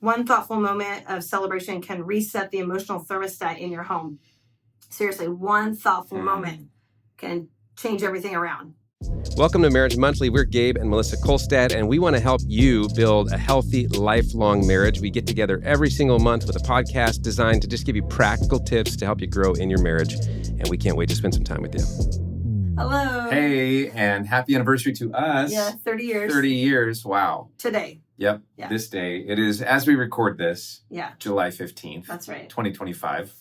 one thoughtful moment of celebration can reset the emotional thermostat in your home. Seriously, one thoughtful moment can change everything around. Welcome to Marriage Monthly. We're Gabe and Melissa Kolstad, and we want to help you build a healthy, lifelong marriage. We get together every single month with a podcast designed to just give you practical tips to help you grow in your marriage, and we can't wait to spend some time with you. Hello. Hey, and happy anniversary to us. Yeah, 30 years. 30 years. Wow. Today. Yep. Yeah. This day. It is, as we record this, Yeah. July 15th. That's right. 2025.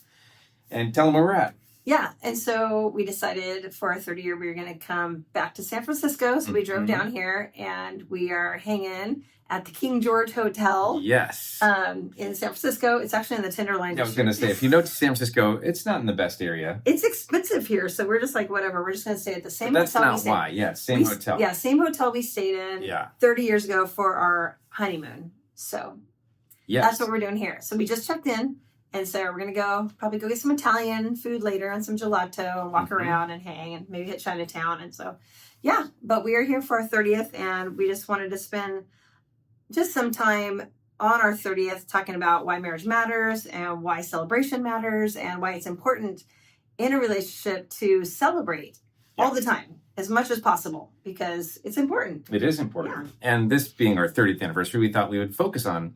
And tell them where we're at. Yeah. And so we decided for our 30 year, we were going to come back to San Francisco. So we drove down here and we are hanging at the King George Hotel. Yes. In San Francisco. It's actually in the Tenderloin. Yeah, I was going to say, if you know San Francisco, it's not in the best area. It's expensive here. So we're just like, whatever. We're just going to stay at the same But that's hotel. not why. Yeah, same hotel. Yeah, same hotel we stayed in Yeah. 30 years ago for our honeymoon. So Yes. that's what we're doing here. So we just checked in. And so we're going to probably go get some Italian food later and some gelato and walk around and hang and maybe hit Chinatown. And so, yeah, but we are here for our 30th and we just wanted to spend just some time on our 30th talking about why marriage matters and why celebration matters and why it's important in a relationship to celebrate all the time as much as possible because it's important. It is important. Yeah. And this being our 30th anniversary, we thought we would focus on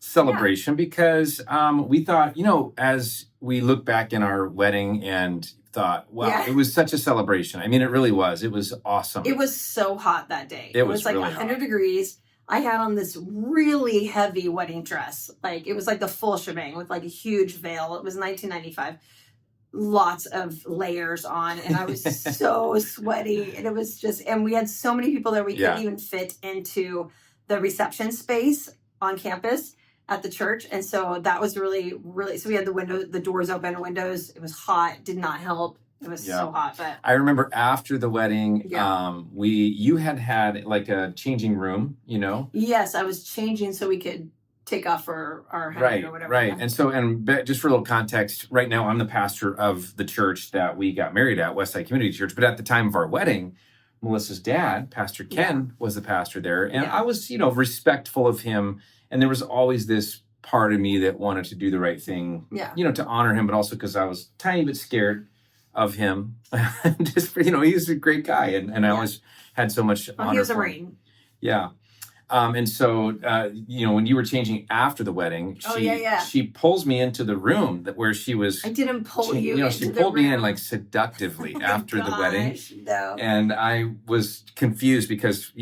celebration because we thought, as we look back in our wedding and thought, wow, it was such a celebration. I mean, it really was. It was awesome. It was so hot that day. It was like really 100 hot. degrees. I had on this really heavy wedding dress. Like it was like the full shebang with like a huge veil. It was 1995. Lots of layers on and I was so sweaty and it was just, and we had so many people there we couldn't even fit into the reception space on campus at the church. And so that was really, so we had the doors open, windows. It was hot, did not help. It was so hot. But I remember after the wedding, you had like a changing room, Yes, I was changing so we could take off for our honeymoon or whatever. Right. And so, just for a little context, right now I'm the pastor of the church that we got married at, Westside Community Church. But at the time of our wedding, Melissa's dad, Pastor Ken, was the pastor there. And I was, respectful of him. And there was always this part of me that wanted to do the right thing, to honor him, but also because I was a tiny bit scared of him. Just, he's a great guy. And I always had so much honor he was a for Marine. him. Yeah. And so, when you were changing after the wedding, she pulls me into the room where she was. I didn't pull you into she pulled the me room. in like seductively after the wedding. No. And I was confused because,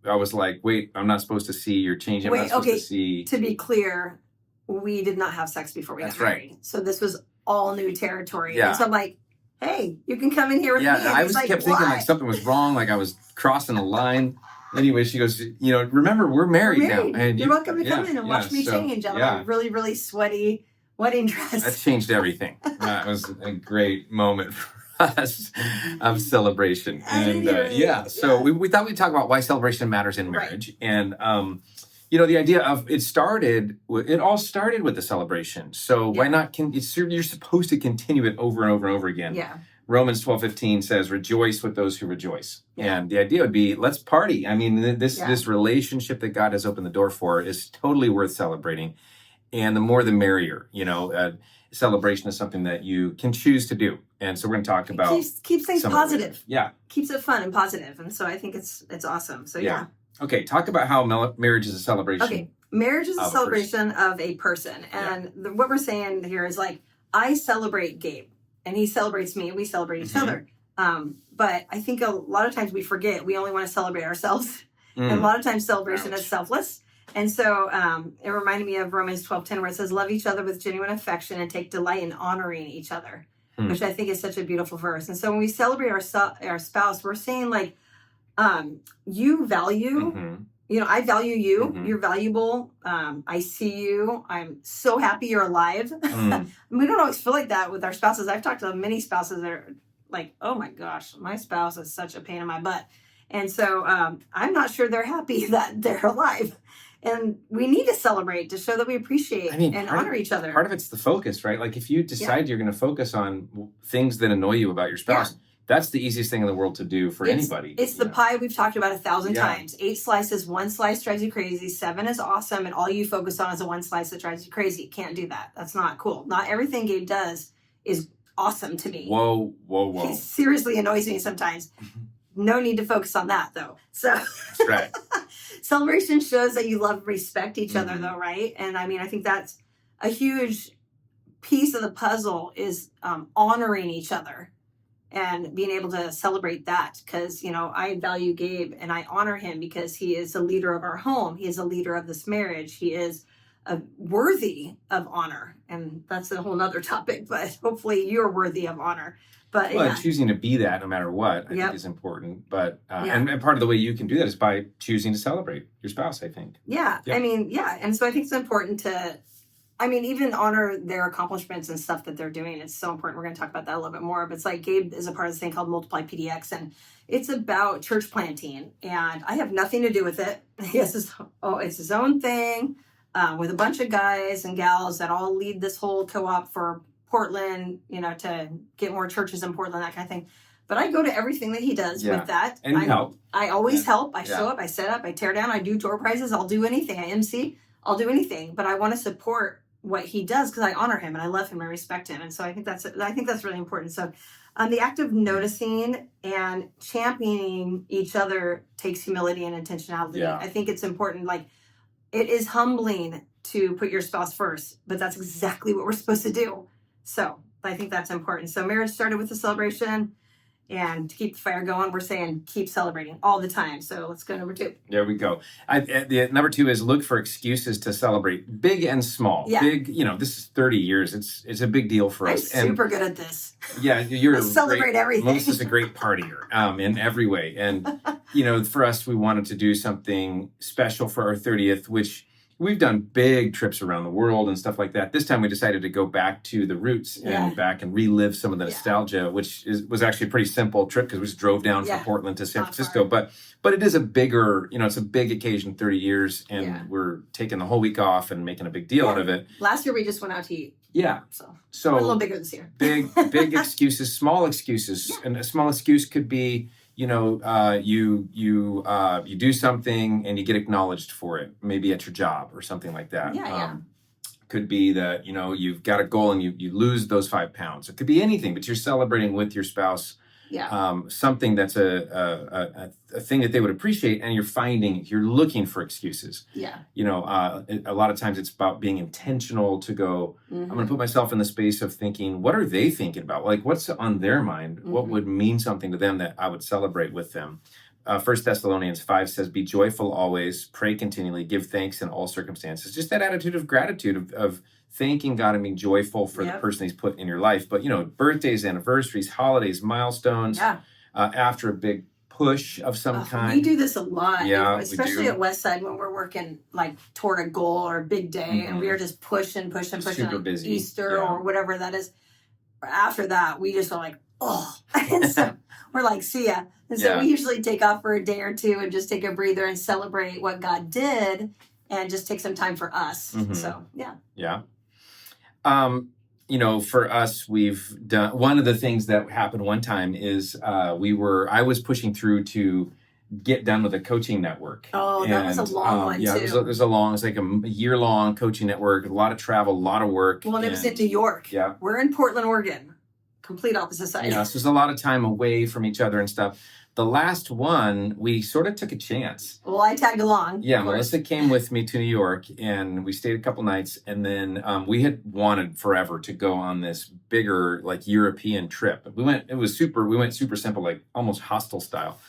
I was like, wait, I'm not supposed to see you're changing. I'm not supposed to see. To be clear, we did not have sex before we got married. Right. So this was all new territory. Yeah. And so I'm like, hey, you can come in here with me. Yeah, I kept thinking like something was wrong, like I was crossing a line. Anyway, she goes, remember, we're married now. And you're welcome to come in and watch me change out of a really, really sweaty wedding dress. That changed everything. That was a great moment for us of celebration. And so we thought we'd talk about why celebration matters in marriage. Right. And, the idea of it all started with the celebration. So why not, you're supposed to continue it over and over and over again. Yeah. Romans 12:15 says, rejoice with those who rejoice. Yeah. And the idea would be, let's party. I mean, this relationship that God has opened the door for is totally worth celebrating. And the more the merrier, celebration is something that you can choose to do. And so we're going to talk about... Keeps things positive. Yeah. Keeps it fun and positive. And so I think it's awesome. So yeah. Okay, talk about how marriage is a celebration. Okay, marriage is a celebration of a person. And what we're saying here is like, I celebrate Gabe. And he celebrates me, and we celebrate each other. But I think a lot of times we forget we only want to celebrate ourselves. And a lot of times celebration is selfless. And so it reminded me of Romans 12:10, where it says, love each other with genuine affection and take delight in honoring each other, which I think is such a beautiful verse. And so when we celebrate our spouse, we're saying like, you value... I value you. You're valuable. I see you. I'm so happy you're alive. We don't always feel like that with our spouses. I've talked to many spouses that are like, oh my gosh, my spouse is such a pain in my butt. And so I'm not sure they're happy that they're alive. And we need to celebrate to show that we appreciate and honor each other. Part of it's the focus, right? Like if you decide you're going to focus on things that annoy you about your spouse, that's the easiest thing in the world to do for anybody. It's the pie we've talked about 1,000 Yeah. times. 8 slices, 1 slice drives you crazy. 7 is awesome, and all you focus on is the 1 slice that drives you crazy. Can't do that. That's not cool. Not everything Gabe does is awesome to me. Whoa. He seriously annoys me sometimes. No need to focus on that though. So That's right. celebration shows that you love and respect each other Mhm. though, right? And I mean, I think that's a huge piece of the puzzle is honoring each other and being able to celebrate that, because I value Gabe and I honor him because he is a leader of our home. He is a leader of this marriage. He is worthy of honor, and that's a whole nother topic, but hopefully you're worthy of honor. But Well, yeah. choosing to be that no matter what, I Yep. think is important. But Yeah. and part of the way you can do that is by choosing to celebrate your spouse, I think. Yeah, Yeah. I mean, yeah. And so I think it's important to, even honor their accomplishments and stuff that they're doing. It's so important. We're going to talk about that a little bit more. But it's like Gabe is a part of this thing called Multiply PDX, and it's about church planting. And I have nothing to do with it. It's his own thing with a bunch of guys and gals that all lead this whole co-op for Portland, to get more churches in Portland, that kind of thing. But I go to everything that he does Yeah. with that. And you help. I always Yeah. help. I Yeah. show up, I set up, I tear down, I do door prizes, I'll do anything. I MC, I'll do anything. But I want to support what he does because I honor him and I love him and respect him. And so I think that's really important. So the act of noticing and championing each other takes humility and intentionality. Yeah. I think it's important. Like, it is humbling to put your spouse first, but that's exactly what we're supposed to do. So I think that's important. So marriage started with a celebration, and to keep the fire going, we're saying keep celebrating all the time. So let's go to number 2. There we go. The number 2 is look for excuses to celebrate, big and small. Yeah. Big, this is 30 years. It's a big deal for I'm us. super good at this. Yeah, you're I celebrate everything. Melissa's a great partier in every way. And, for us, we wanted to do something special for our 30th, which we've done big trips around the world and stuff like that. This time we decided to go back to the roots and back and relive some of the nostalgia, which was actually a pretty simple trip because we just drove down from Portland to San Francisco. But it is a bigger, it's a big occasion, 30 years, and we're taking the whole week off and making a big deal out of it. Last year we just went out to eat. Yeah. So we're a little bigger this year. big excuses, small excuses. Yeah. And a small excuse could be, you do something and you get acknowledged for it, maybe at your job or something like that. Could be that, you've got a goal and you lose those 5 pounds. It could be anything, but you're celebrating with your spouse. Something that's a thing that they would appreciate, and you're looking for excuses. A lot of times it's about being intentional to go, I'm going to put myself in the space of thinking, what are they thinking about? Like, what's on their mind? What would mean something to them that I would celebrate with them? 1 Thessalonians 5 says, be joyful always, pray continually, give thanks in all circumstances. Just that attitude of gratitude, of thanking God and being joyful for the person he's put in your life. But, birthdays, anniversaries, holidays, milestones, after a big push of some kind. We do this a lot. Yeah, especially at Westside when we're working like toward a goal or a big day, and we are just pushing. Super like busy. Easter or whatever that is. After that, we just are like, oh. And so we're like, see ya. And so we usually take off for a day or two and just take a breather and celebrate what God did and just take some time for us. So, yeah. Yeah. For us, we've done, one of the things that happened one time is I was pushing through to get done with a coaching network. Oh, that was a long one too. It was like a year-long coaching network, a lot of travel, a lot of work. Well, and it was in New York. Yeah. We're in Portland, Oregon. Complete opposite side. Yeah, so there's a lot of time away from each other and stuff. The last one, we sort of took a chance. Well, I tagged along. Yeah, Melissa came with me to New York, and we stayed a couple nights, and then we had wanted forever to go on this bigger, like, European trip. We went super simple, like almost hostel style.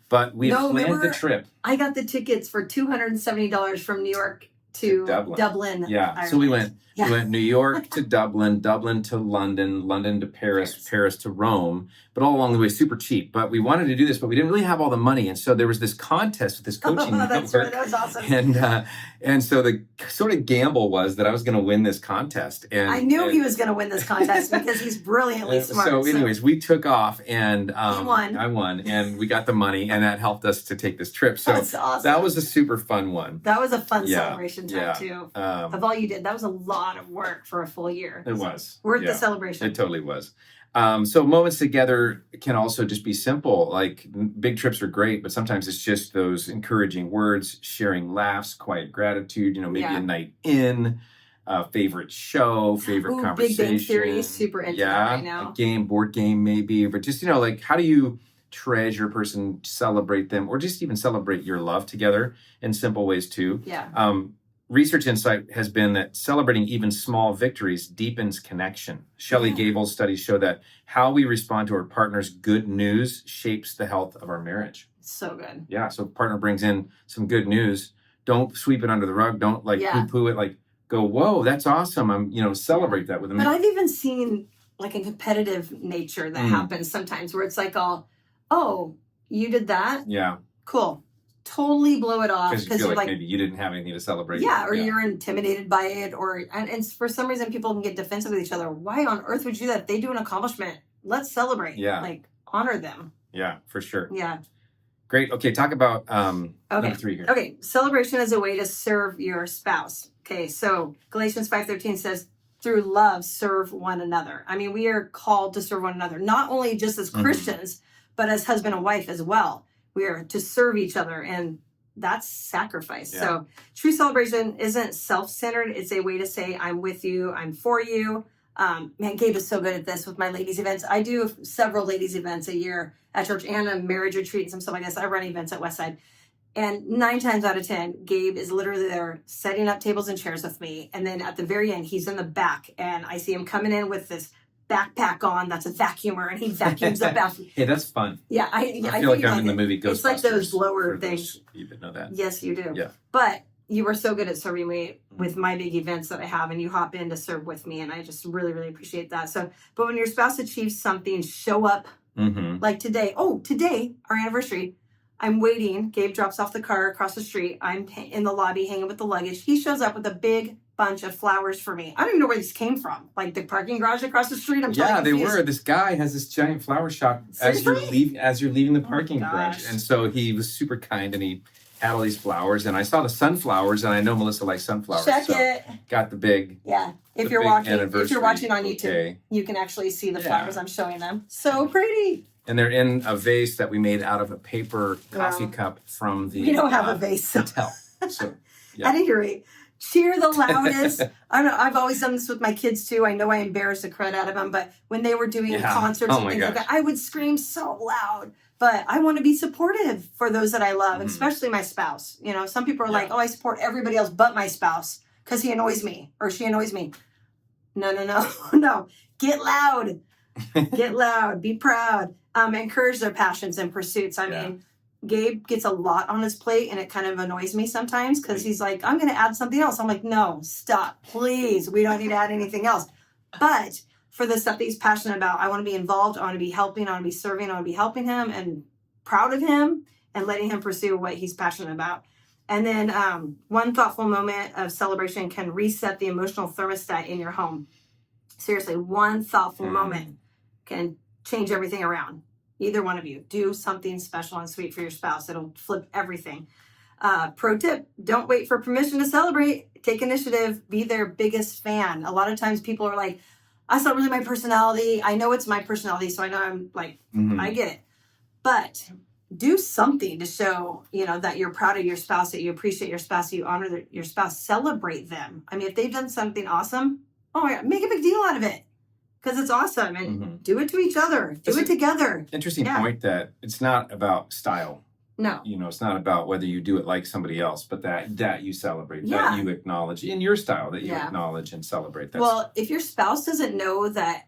But we planned the trip. I got the tickets for $270 from New York to Dublin. Yeah, Ireland. So we went New York to Dublin, Dublin to London, London to Paris, Paris to Rome, but all along the way super cheap. But we wanted to do this, but we didn't really have all the money, and so there was this contest with this coaching network. That's right, that was awesome. And so the sort of gamble was that I was going to win this contest, and I knew he was going to win this contest because he's brilliantly smart. So, anyways, we took off, and he won. I won, and we got the money, and that helped us to take this trip. So that's awesome. That was a super fun one. That was a fun celebration. celebration time too. Um, Of all you did, that was a lot of work for a full year. it was. Worth Yeah, the celebration. it totally was. So moments together can also just be simple. Like big trips are great, but sometimes it's just those encouraging words, sharing laughs, quiet gratitude, maybe Yeah. a night in, favorite show, favorite Ooh, conversation. Big Bang Theory is super into that right now. A game, board game maybe, but just, like how do you treasure a person, celebrate them, or just even celebrate your love together in simple ways too. Yeah. Research insight has been that celebrating even small victories deepens connection. Shelley Gable's studies show that how we respond to our partner's good news shapes the health of our marriage. So good. Yeah, so if partner brings in some good news, don't sweep it under the rug. Don't poo-poo it. Like go, whoa, that's awesome. I'm celebrate that with them. But I've even seen like a competitive nature that happens sometimes where it's like oh, you did that? Yeah. Cool. Totally blow it off Because you feel like maybe you didn't have anything to celebrate. Yeah, or you're intimidated by it, and for some reason people can get defensive with each other. Why on earth would you do that? If they do an accomplishment, let's celebrate. Yeah. Like honor them. Yeah, for sure. Yeah. Great. Okay, talk about number 3 here. Okay, celebration is a way to serve your spouse. Okay, so Galatians 5:13 says, through love, serve one another. I mean, we are called to serve one another, not only just as Christians, but as husband and wife as well. We are to serve each other, and that's sacrifice. Yeah. So true celebration isn't self-centered. It's a way to say, I'm with you, I'm for you. Man, Gabe is so good at this with my ladies' events. I do several ladies' events a year at church and a marriage retreat and some stuff like this. I run events at Westside. And 9 times out of 10, Gabe is literally there setting up tables and chairs with me. And then at the very end, he's in the back, and I see him coming in with this backpack on that's a vacuumer, and he vacuums up after. Hey, that's fun. Yeah, I feel like I'm in the movie Ghostbusters. It's like those blower for things. those you didn't know that. Yes, you do. Yeah. But you were so good at serving me with my big events that I have, and you hop in to serve with me, and I just really, really appreciate that. So, but when your spouse achieves something, show up. Like today. Oh, today, our anniversary. I'm waiting. Gabe drops off the car across the street. I'm in the lobby hanging with the luggage. He shows up with a big bunch of flowers for me. I don't even know where these came from. Like the parking garage across the street. I'm Yeah, they confused. were. This guy has this giant flower shop as you're leaving the parking garage, and so he was super kind, and he had all these flowers, and I saw the sunflowers, and I know Melissa likes sunflowers. Check so it. Got the big. Yeah. If the you're big watching on anniversary YouTube, bouquet. you can actually see the Yeah. flowers I'm showing them. So pretty. And they're in a vase that we made out of a paper coffee cup from the We don't have a vase. hotel. So yeah. At any rate, cheer the loudest. I don't know. I've always done this with my kids too. I know I embarrassed the crud out of them, but when they were doing concerts and things like that, I would scream so loud. But I want to be supportive for those that I love, especially my spouse. Some people are like, oh, I support everybody else but my spouse because he annoys me or she annoys me. No. Get loud. Get loud. Be proud. Encourage their passions and pursuits. I mean, Gabe gets a lot on his plate, and it kind of annoys me sometimes because he's like, I'm going to add something else. I'm like, no, stop, please. We don't need to add anything else. But for the stuff that he's passionate about, I want to be involved. I want to be helping. I want to be serving. I want to be helping him and proud of him and letting him pursue what he's passionate about. And then one thoughtful moment of celebration can reset the emotional thermostat in your home. Seriously, one thoughtful moment can change everything around. Either one of you. Do something special and sweet for your spouse. It'll flip everything. Pro tip, don't wait for permission to celebrate. Take initiative. Be their biggest fan. A lot of times people are like, that's not really my personality. I know it's my personality, so I know I'm like, I get it. But do something to show, that you're proud of your spouse, that you appreciate your spouse, that you honor your spouse. Celebrate them. I mean, if they've done something awesome, oh my God, make a big deal out of it. Because it's awesome, and do it to each other. Do it together. Interesting point that it's not about style. No. It's not about whether you do it like somebody else, but that you celebrate, that you acknowledge in your style, that you acknowledge and celebrate. Well, if your spouse doesn't know that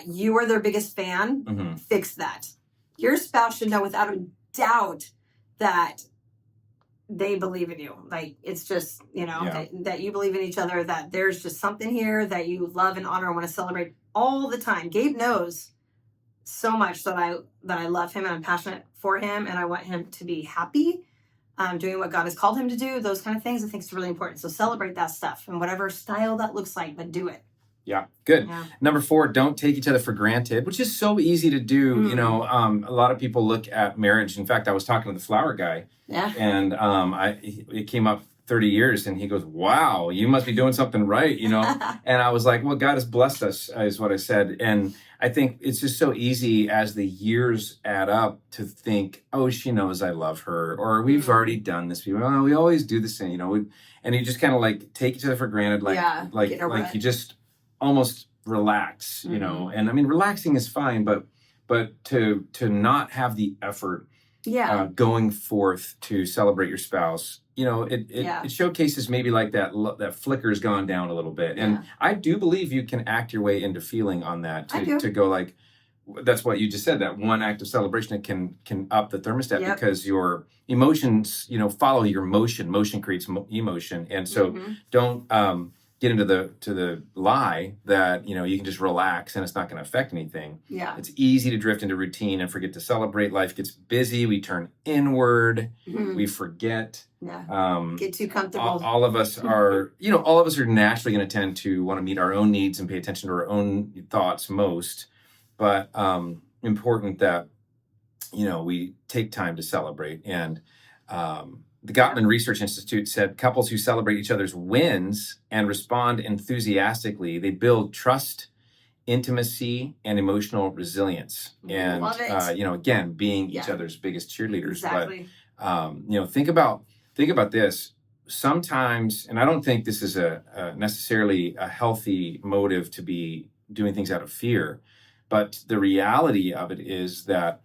you are their biggest fan, fix that. Your spouse should know without a doubt that they believe in you. Like, it's just, that you believe in each other, that there's just something here that you love and honor and want to celebrate all the time. Gabe knows so much that I love him and I'm passionate for him and I want him to be happy, doing what God has called him to do, those kind of things. I think it's really important. So celebrate that stuff in whatever style that looks like, but do it. Yeah, good. Yeah. Number 4, don't take each other for granted, which is so easy to do. A lot of people look at marriage. In fact, I was talking to the flower guy. Yeah. And it came up 30 years. And he goes, wow, you must be doing something right, you know? And I was like, well, God has blessed us, is what I said. And I think it's just so easy as the years add up to think, oh, she knows I love her, or we've already done this. Oh, we always do the same, you know? And you just kind of like take each other for granted, like you just almost relax, you know? And I mean, relaxing is fine, but to not have the effort going forth to celebrate your spouse, you know, it showcases maybe like that flicker's gone down a little bit. And I do believe you can act your way into feeling on that to go like, that's what you just said, that one act of celebration that can up the thermostat because your emotions, you know, follow your motion. Motion creates emotion. And so don't get into the lie that, you know, you can just relax and it's not going to affect anything. Yeah. It's easy to drift into routine and forget to celebrate. Life gets busy. We turn inward. We forget. Get too comfortable. All of us are, you know, all of us are naturally going to tend to want to meet our own needs and pay attention to our own thoughts most. But important that, you know, we take time to celebrate. And the Gottman Research Institute said couples who celebrate each other's wins and respond enthusiastically, they build trust, intimacy, and emotional resilience. And, Love it. you know, again, being each other's biggest cheerleaders. Exactly. But, you know, think about this. Sometimes, and I don't think this is necessarily a healthy motive to be doing things out of fear, but the reality of it is that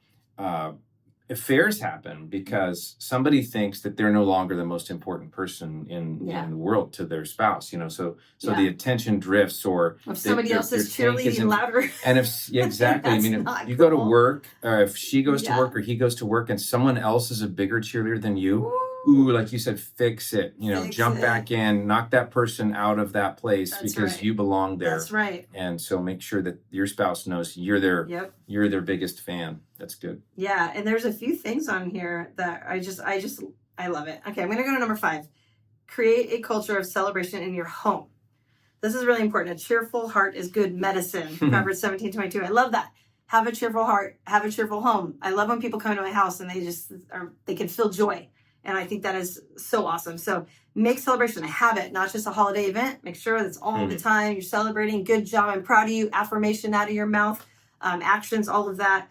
affairs happen because somebody thinks that they're no longer the most important person in the world to their spouse, you know, so the attention drifts, or if somebody else is cheerleading louder. And exactly, I mean, if you go to work, or if she goes to work or he goes to work and someone else is a bigger cheerleader than you, ooh, like you said, fix it, you know, jump back in, knock that person out of that place because you belong there. That's right. And so make sure that your spouse knows you're their biggest fan. That's good. Yeah. And there's a few things on here that I love it. Okay. I'm going to go to number 5. Create a culture of celebration in your home. This is really important. A cheerful heart is good medicine. Proverbs 17:22. I love that. Have a cheerful heart. Have a cheerful home. I love when people come to my house and they can feel joy. And I think that is so awesome. So make celebration a habit, not just a holiday event. Make sure that's all the time. You're celebrating. Good job. I'm proud of you. Affirmation out of your mouth. Actions, all of that.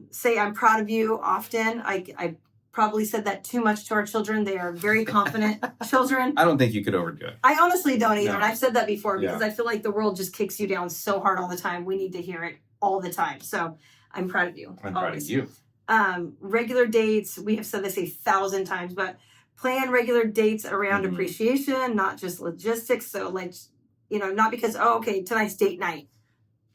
Say, I'm proud of you often. I probably said that too much to our children. They are very confident children. I don't think you could overdo it. I honestly don't either. No. And I've said that before because I feel like the world just kicks you down so hard all the time. We need to hear it all the time. So I'm proud of you. I'm proud of you. Regular dates, we have said this 1,000 times, but plan regular dates around appreciation, not just logistics. So like, you know, not because, tonight's date night.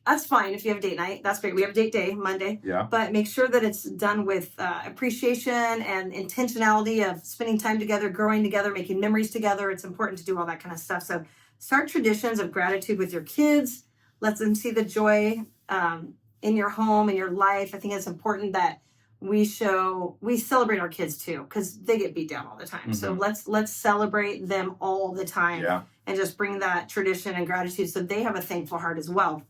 That's fine if you have a date night. That's great. We have date day, Monday. Yeah. But make sure that it's done with appreciation and intentionality of spending time together, growing together, making memories together. It's important to do all that kind of stuff. So start traditions of gratitude with your kids. Let them see the joy in your home, in your life. I think it's important that we celebrate our kids too, because they get beat down all the time. So let's celebrate them all the time and just bring that tradition and gratitude so they have a thankful heart as well.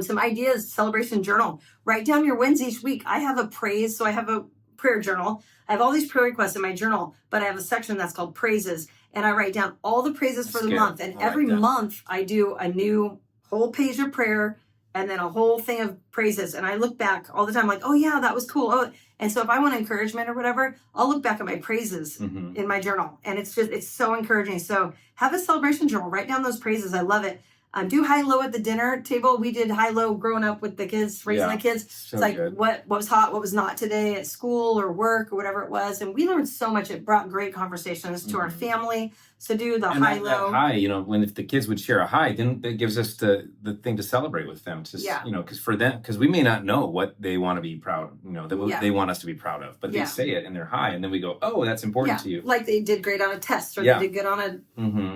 Some ideas, celebration journal. Write down your wins each week. I have a praise, so I have a prayer journal. I have all these prayer requests in my journal, but I have a section that's called praises, and I write down all the praises for the month. And every month I do a new whole page of prayer and then a whole thing of praises. And I look back all the time like, oh yeah, that was cool. Oh, and so if I want encouragement or whatever, I'll look back at my praises in my journal. And it's so encouraging. So have a celebration journal. Write down those praises. I love it. Do high-low at the dinner table. We did high-low growing up with the kids, raising the kids. So it's like good. what was hot, what was not today at school or work or whatever it was. And we learned so much. It brought great conversations to our family. So do the high-low. That high, you know, if the kids would share a high, then that gives us the thing to celebrate with them. You know, because we may not know what they want to be proud, you know, that they want us to be proud of, but they say it and they're high, and then we go, oh, that's important to you. Like they did great on a test, or they did good on a,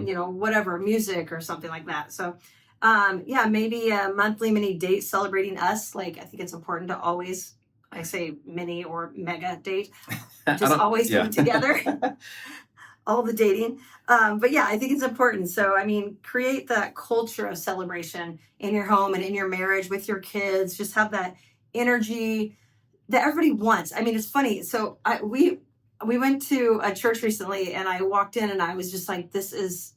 you know, whatever, music or something like that. So, maybe a monthly mini date celebrating us. Like, I think it's important to always, I say mini or mega date, just always do it together. All the dating. But yeah, I think it's important. So, I mean, create that culture of celebration in your home and in your marriage with your kids. Just have that energy that everybody wants. I mean, it's funny. So we went to a church recently, and I walked in and I was just like, this is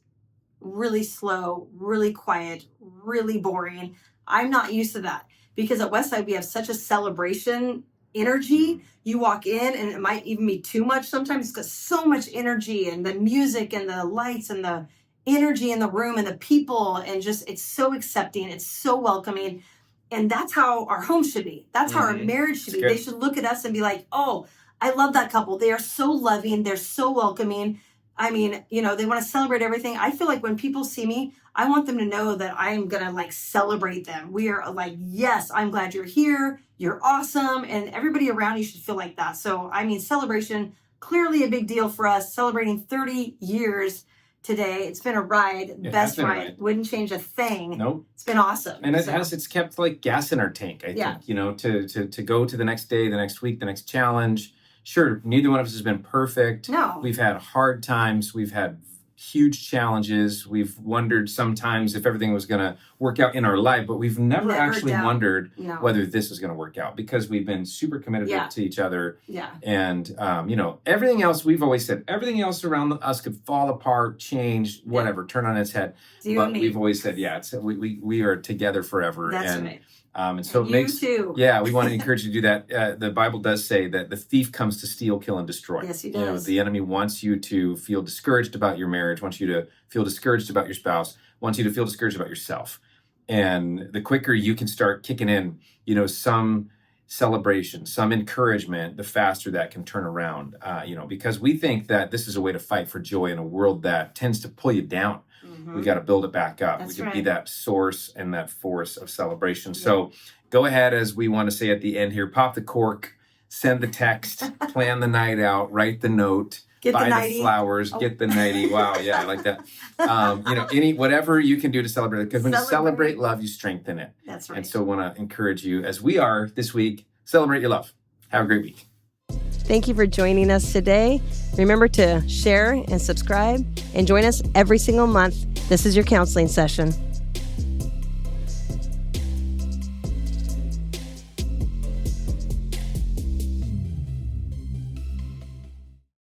really slow, really quiet, really boring. I'm not used to that, because at Westside we have such a celebration energy. You walk in and it might even be too much sometimes, because so much energy, and the music and the lights and the energy in the room and the people, and just it's so accepting, it's so welcoming. And that's how our home should be. That's how our marriage should be. Good. They should look at us and be like, oh, I love that couple. They are so loving. They're so welcoming. I mean, you know, they want to celebrate everything. I feel like when people see me, I want them to know that I'm going to like celebrate them. We are like, yes, I'm glad you're here. You're awesome. And everybody around you should feel like that. So, I mean, celebration, clearly a big deal for us. Celebrating 30 years today. It's been a ride. Best ride. Wouldn't change a thing. Nope. It's been awesome. And it's kept like gas in our tank, I think, you know, to go to the next day, the next week, the next challenge. Sure, neither one of us has been perfect. No. We've had hard times. We've had huge challenges. We've wondered sometimes if everything was going to work out in our life, but we've never actually wondered whether this was going to work out, because we've been super committed to each other. Yeah. And, you know, everything else, we've always said, everything else around us could fall apart, change, whatever, turn on its head. But we've always said, we are together forever. That's right. And so it you makes, too. we want to encourage you to do that. The Bible does say that the thief comes to steal, kill, and destroy. Yes, he does. You know, the enemy wants you to feel discouraged about your marriage, wants you to feel discouraged about your spouse, wants you to feel discouraged about yourself. And the quicker you can start kicking in, you know, some celebration, some encouragement, the faster that can turn around. You know, because we think that this is a way to fight for joy in a world that tends to pull you down. We got to build it back up. That's we can be that source and that force of celebration. So go ahead, as we want to say at the end here, pop the cork, send the text, plan the night out, write the note, buy the flowers, get the nightie. Wow, yeah, I like that. You know, whatever you can do to celebrate it, because when you celebrate love, you strengthen it. That's right. And so I want to encourage you, as we are this week, celebrate your love. Have a great week. Thank you for joining us today. Remember to share and subscribe, and join us every single month. This is your counseling session.